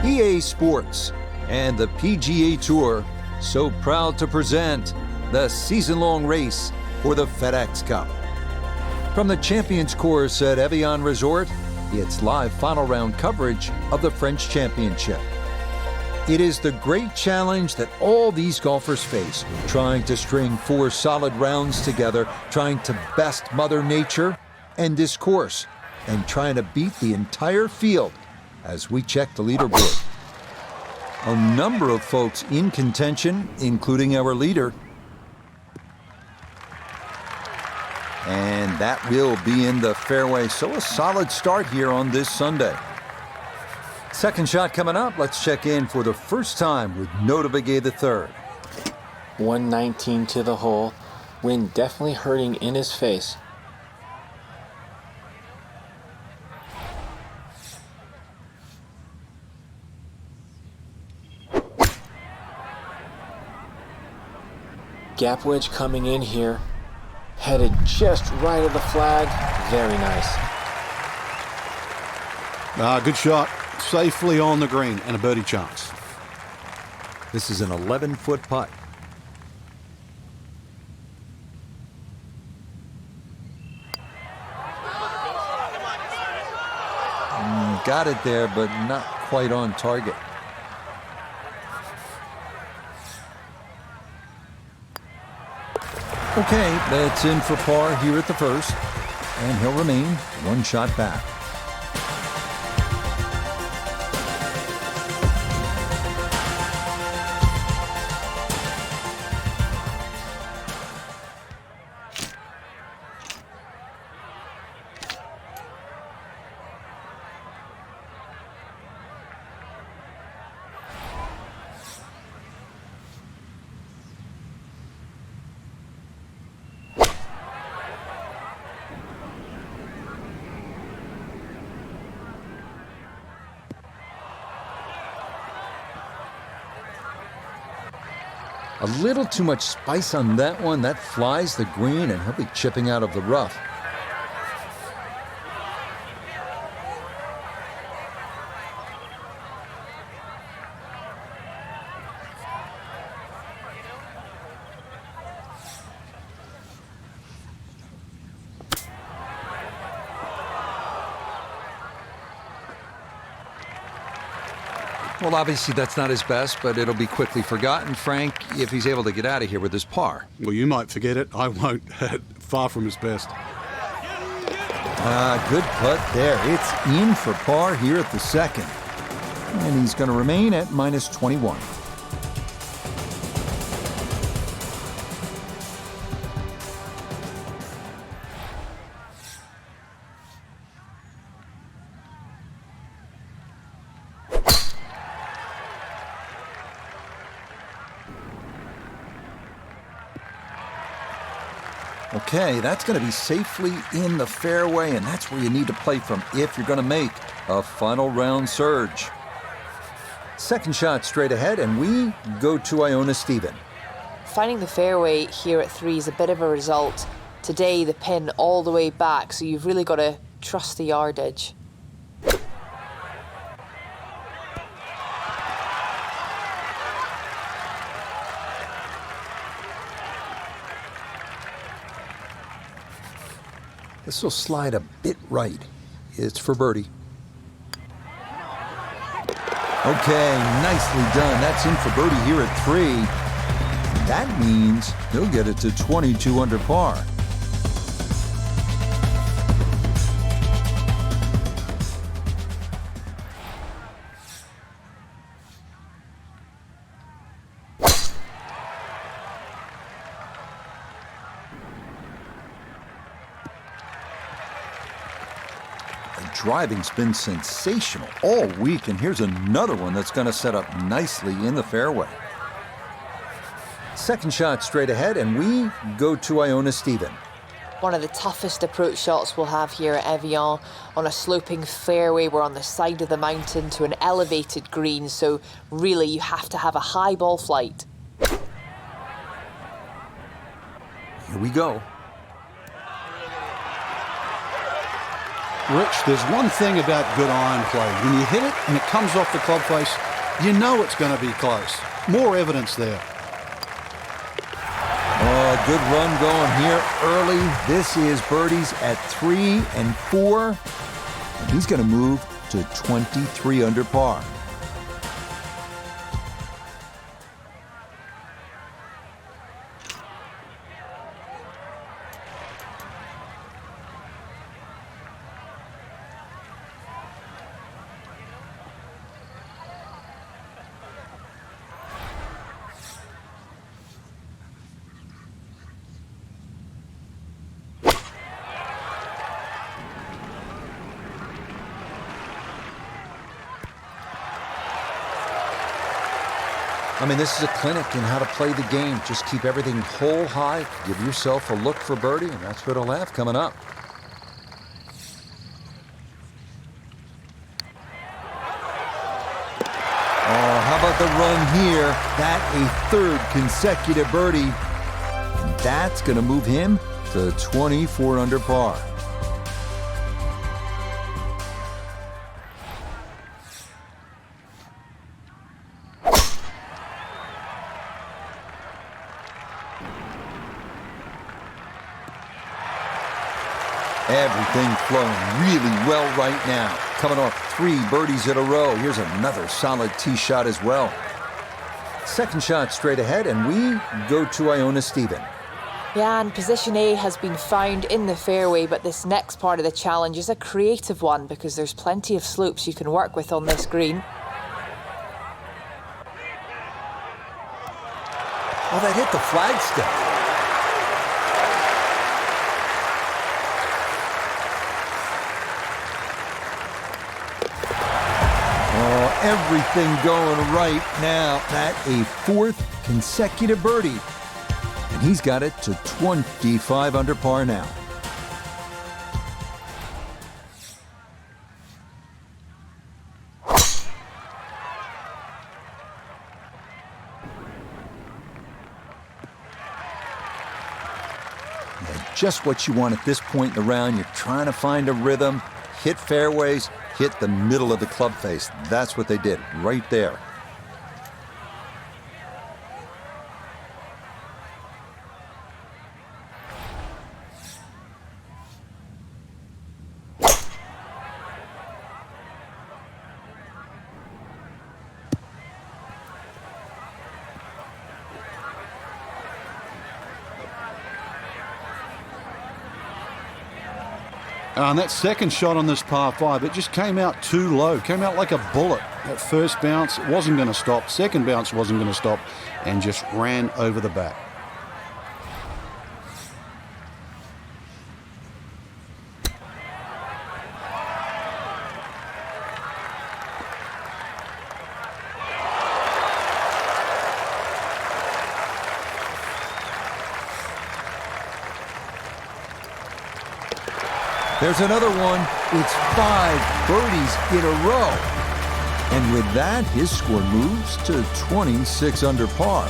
EA Sports and the PGA Tour so proud to present the season-long race for the FedEx Cup. From the Champions Course at Evian Resort, it's live final round coverage of the French Championship. It is the great challenge that all these golfers face, trying to string 4 solid rounds together, trying to best Mother Nature and this course, and trying to beat the entire field as we check the leaderboard. A number of folks in contention, including our leader. And that will be in the fairway, so a solid start here on this Sunday. Second shot coming up. Let's check in for the first time with Nota Begay III. 119 to the hole. Wind definitely hurting in his face. Gap wedge coming in here. Headed just right of the flag. Very nice. Good shot. Safely on the green and a birdie chance. This is an 11-foot putt. Got it there, but not quite on target. Okay, that's in for par here at the first, and he'll remain 1 shot back. A little too much spice on that one. That flies the green, and he'll be chipping out of the rough. Well, obviously that's not his best, but it'll be quickly forgotten, Frank, if he's able to get out of here with his par. Well, you might forget it. I won't. Far from his best. Good putt there. It's in for par here at the second. And he's going to remain at minus 21. Okay, that's going to be safely in the fairway, and that's where you need to play from if you're going to make a final round surge. Second shot straight ahead, and we go to Iona Stephen. Finding the fairway here at 3 is a bit of a result. Today, the pin all the way back, so you've really got to trust the yardage. This will slide a bit right. It's for birdie. Okay, nicely done. That's in for birdie here at 3. That means he'll get it to 22 under par. Driving's been sensational all week, and here's another one that's going to set up nicely in the fairway. Second shot straight ahead, and we go to Iona Stephen. One of the toughest approach shots we'll have here at Evian. On a sloping fairway, we're on the side of the mountain to an elevated green, so really you have to have a high ball flight. Here we go. Rich, there's one thing about good iron play. When you hit it and it comes off the club face, you know it's going to be close. More evidence there. Oh, good run going here early. This is birdies at 3 and 4. And he's going to move to 23 under par. I mean, this is a clinic in how to play the game. Just keep everything hole high. Give yourself a look for birdie, and that's what he'll have coming up. Oh, how about the run here? That a third consecutive birdie. And that's going to move him to 24 under par. Everything flowing really well right now. Coming off 3 birdies in a row. Here's another solid tee shot as well. Second shot straight ahead, and we go to Iona Stephen. Yeah, and position A has been found in the fairway, but this next part of the challenge is a creative one because there's plenty of slopes you can work with on this green. Oh, that hit the flagstick. Everything going right now. That a 4th consecutive birdie. And he's got it to 25 under par now. Yeah, just what you want at this point in the round. You're trying to find a rhythm, hit fairways, hit the middle of the club face. That's what they did right there. And that second shot on this par 5, it just came out too low. Came out like a bullet. That first bounce wasn't going to stop. Second bounce wasn't going to stop. And just ran over the back. There's another one. It's 5 birdies in a row. And with that, his score moves to 26 under par.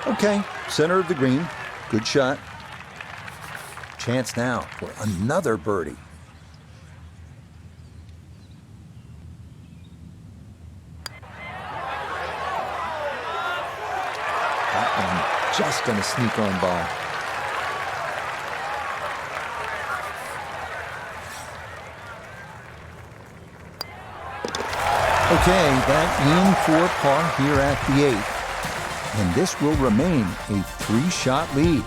Okay, center of the green. Good shot. Chance now for another birdie. That one just going to sneak on by. Okay, that in for par here at the 8th. And this will remain a 3-shot lead.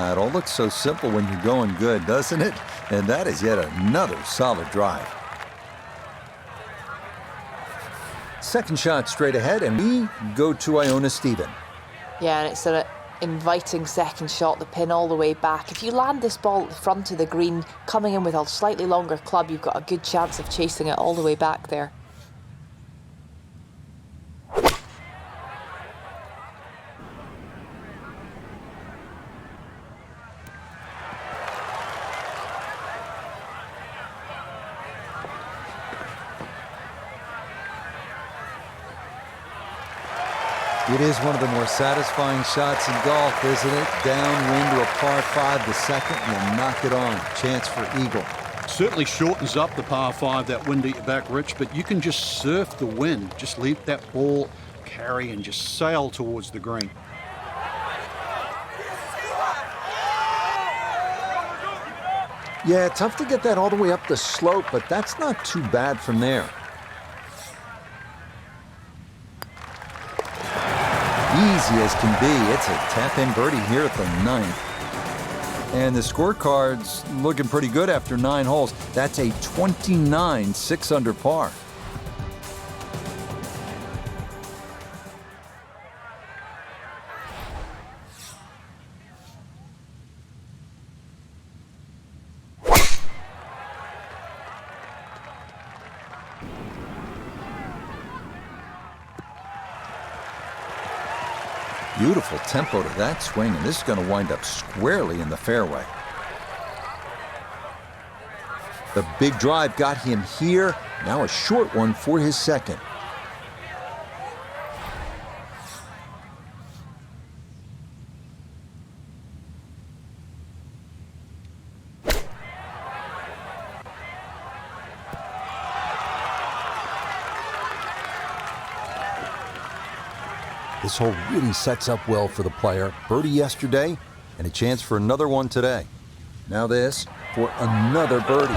It all looks so simple when you're going good, doesn't it? And that is yet another solid drive. Second shot straight ahead, and we go to Iona Stephen. Yeah, and it's an inviting second shot, the pin all the way back. If you land this ball at the front of the green, coming in with a slightly longer club, you've got a good chance of chasing it all the way back there. It is one of the more satisfying shots in golf, isn't it? Downwind to a par 5 the second, and knock it on. Chance for eagle. Certainly shortens up the par 5, that wind at your back, Rich, but you can just surf the wind. Just let that ball carry and just sail towards the green. Yeah, tough to get that all the way up the slope, but that's not too bad from there. Easy as can be. It's a tap-in birdie here at the 9th. And the scorecard's looking pretty good after 9 holes. That's a 29 6-under par. Beautiful tempo to that swing, and this is going to wind up squarely in the fairway. The big drive got him here. Now a short one for his second. This hole really sets up well for the player. Birdie yesterday, and a chance for another one today. Now this for another birdie.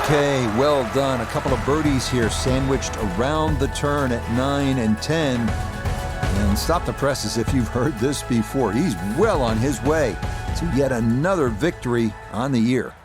Okay, well done. A couple of birdies here sandwiched around the turn at 9 and 10. And stop the presses if you've heard this before. He's well on his way to yet another victory on the year.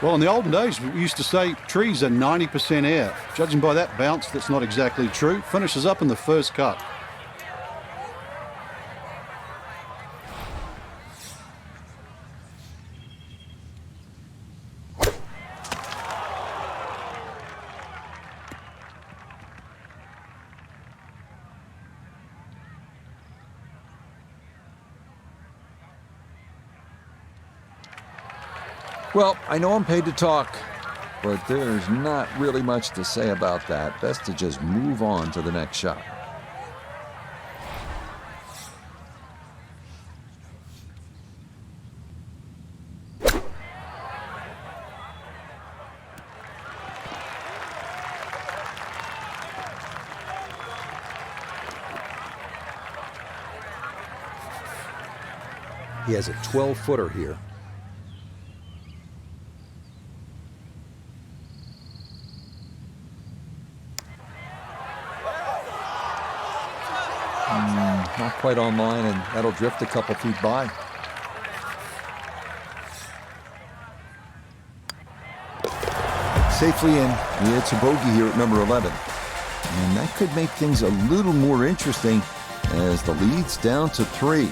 Well, in the olden days, we used to say trees are 90% air. Judging by that bounce, that's not exactly true. Finishes up in the first cut. Well, I know I'm paid to talk, but there's not really much to say about that. Best to just move on to the next shot. He has a 12-footer here. Not quite online, and that'll drift a couple feet by. Safely in. It's a bogey here at number 11. And that could make things a little more interesting as the lead's down to 3.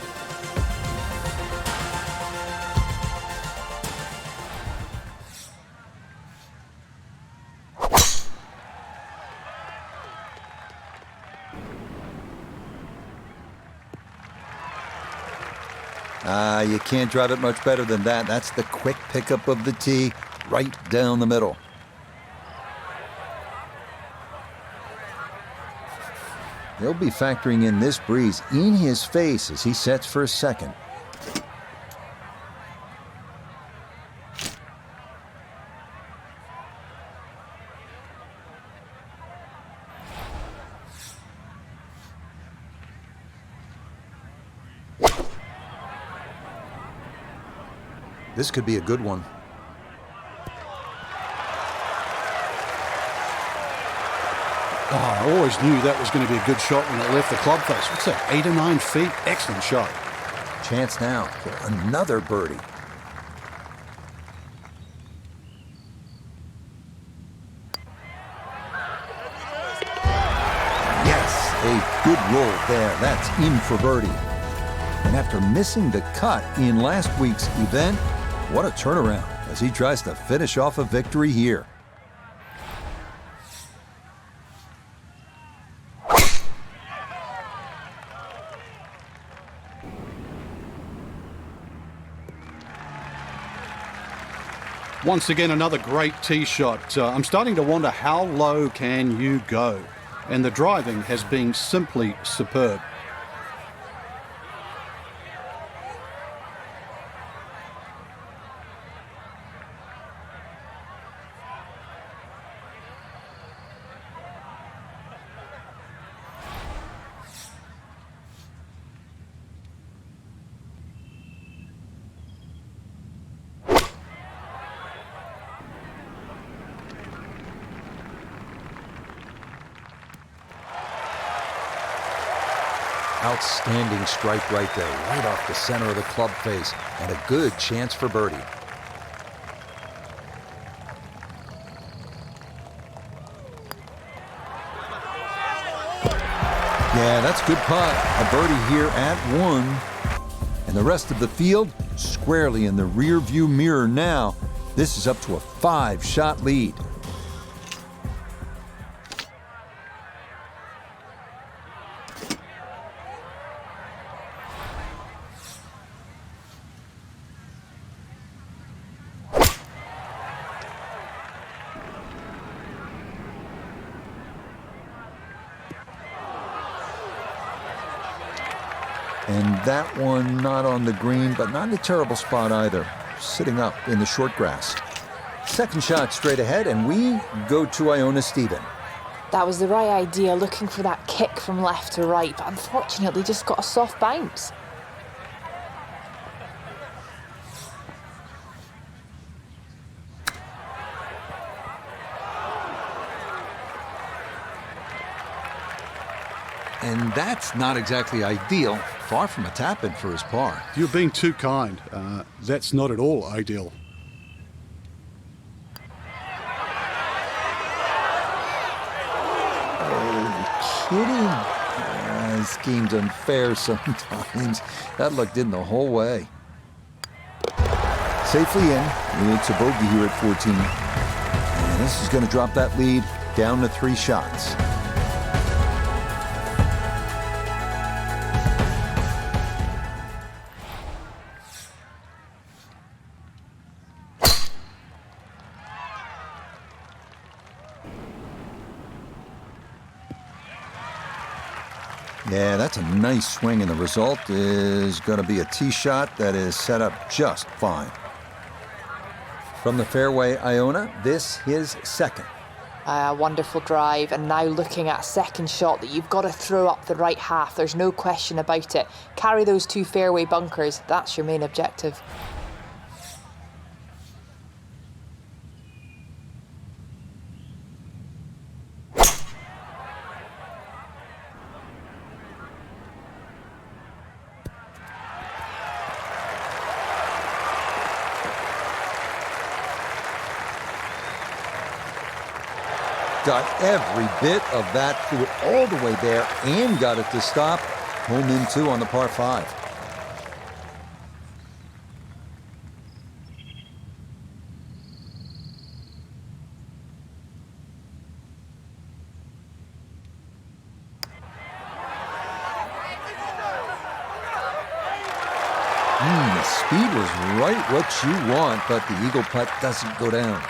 You can't drive it much better than that. That's the quick pickup of the tee right down the middle. They'll be factoring in this breeze in his face as he sets for a second. This could be a good one. Oh, I always knew that was going to be a good shot when it left the club face. What's that, 8 or 9 feet? Excellent shot. Chance now for another birdie. Yes, a good roll there. That's in for birdie. And after missing the cut in last week's event, what a turnaround as he tries to finish off a victory here. Once again, another great tee shot. I'm starting to wonder, how low can you go? And the driving has been simply superb. Outstanding strike right there, right off the center of the club face, and a good chance for birdie. Yeah, that's good putt. A birdie here at 1. And the rest of the field squarely in the rear view mirror now. This is up to a 5-shot lead. And that one not on the green, but not in a terrible spot either. Sitting up in the short grass. Second shot straight ahead, and we go to Iona Stephen. That was the right idea, looking for that kick from left to right, but unfortunately just got a soft bounce. And that's not exactly ideal. Far from a tap-in for his par. You're being too kind. That's not at all ideal. Kidding. This game's unfair sometimes. That looked in the whole way. Safely in. It's a bogey here at 14. And this is going to drop that lead down to 3 shots. Yeah, that's a nice swing, and the result is going to be a tee shot that is set up just fine. From the fairway, Iona, this his second. A wonderful drive, and now looking at a second shot that you've got to throw up the right half. There's no question about it. Carry those 2 fairway bunkers. That's your main objective. Got every bit of that, threw it all the way there, and got it to stop. Home in 2 on the par 5. The speed was right what you want, but the eagle putt doesn't go down.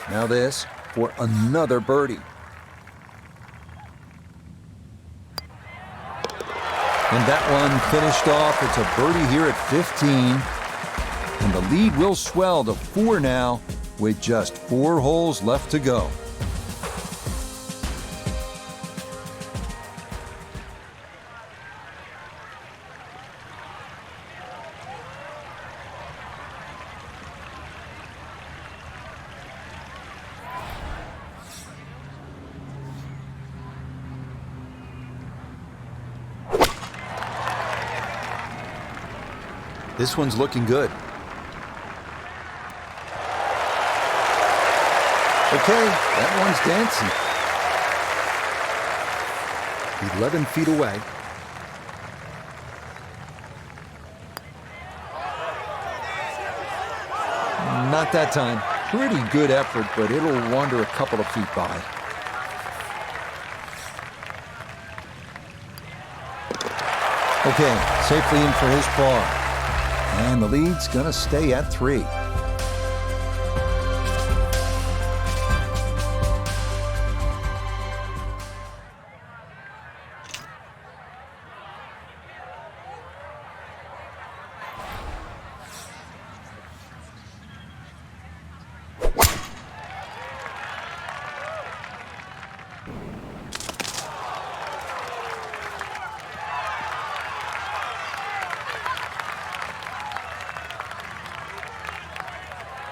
Now this for another birdie. And that one finished off. It's a birdie here at 15. And the lead will swell to 4 now with just 4 holes left to go. This one's looking good. Okay, that one's dancing. 11 feet away. Not that time. Pretty good effort, but it'll wander a couple of feet by. Okay, safely in for his par. And the lead's gonna stay at 3.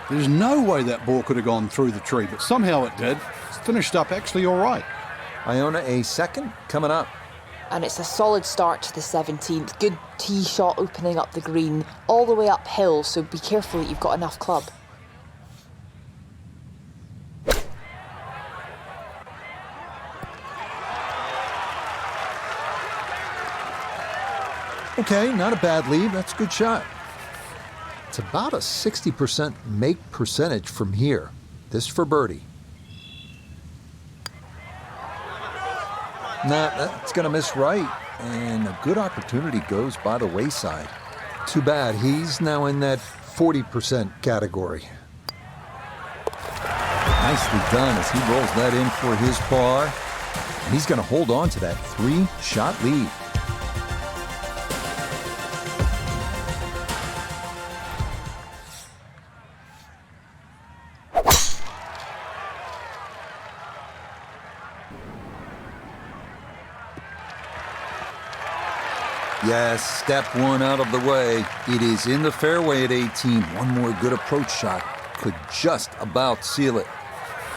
There's no way that ball could have gone through the tree, but somehow it did. It's finished up actually all right. Iona a second coming up. And it's a solid start to the 17th. Good tee shot opening up the green, all the way uphill, so be careful that you've got enough club. Okay, not a bad lead. That's a good shot. It's about a 60% make percentage from here. This for birdie. Nah, that's going to miss right. And a good opportunity goes by the wayside. Too bad. He's now in that 40% category. Nicely done as he rolls that in for his par. And he's going to hold on to that 3-shot lead. Yes, step one out of the way. It is in the fairway at 18. One more good approach shot could just about seal it.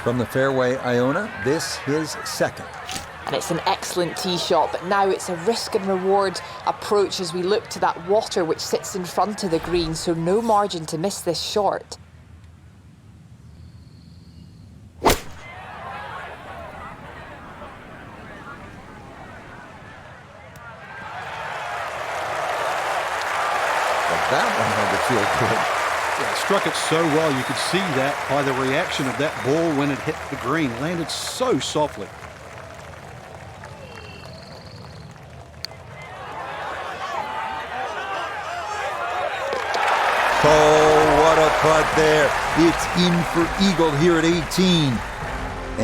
From the fairway, Iona, this his second. And it's an excellent tee shot, but now it's a risk and reward approach as we look to that water which sits in front of the green, so no margin to miss this short. That one had to feel good. Yeah, struck it so well. You could see that by the reaction of that ball when it hit the green. Landed so softly. Oh, what a putt there. It's in for eagle here at 18.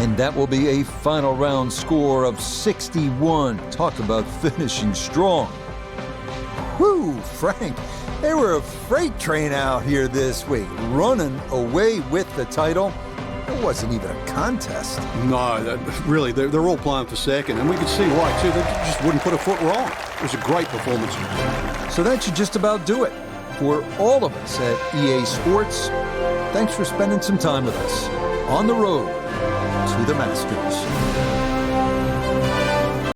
And that will be a final round score of 61. Talk about finishing strong. Whew, Frank. They were a freight train out here this week, running away with the title. It wasn't even a contest. No, really, they're all playing for second, and we could see why, too. They just wouldn't put a foot wrong. It was a great performance. So that should just about do it. For all of us at EA Sports, thanks for spending some time with us on the road to the Masters.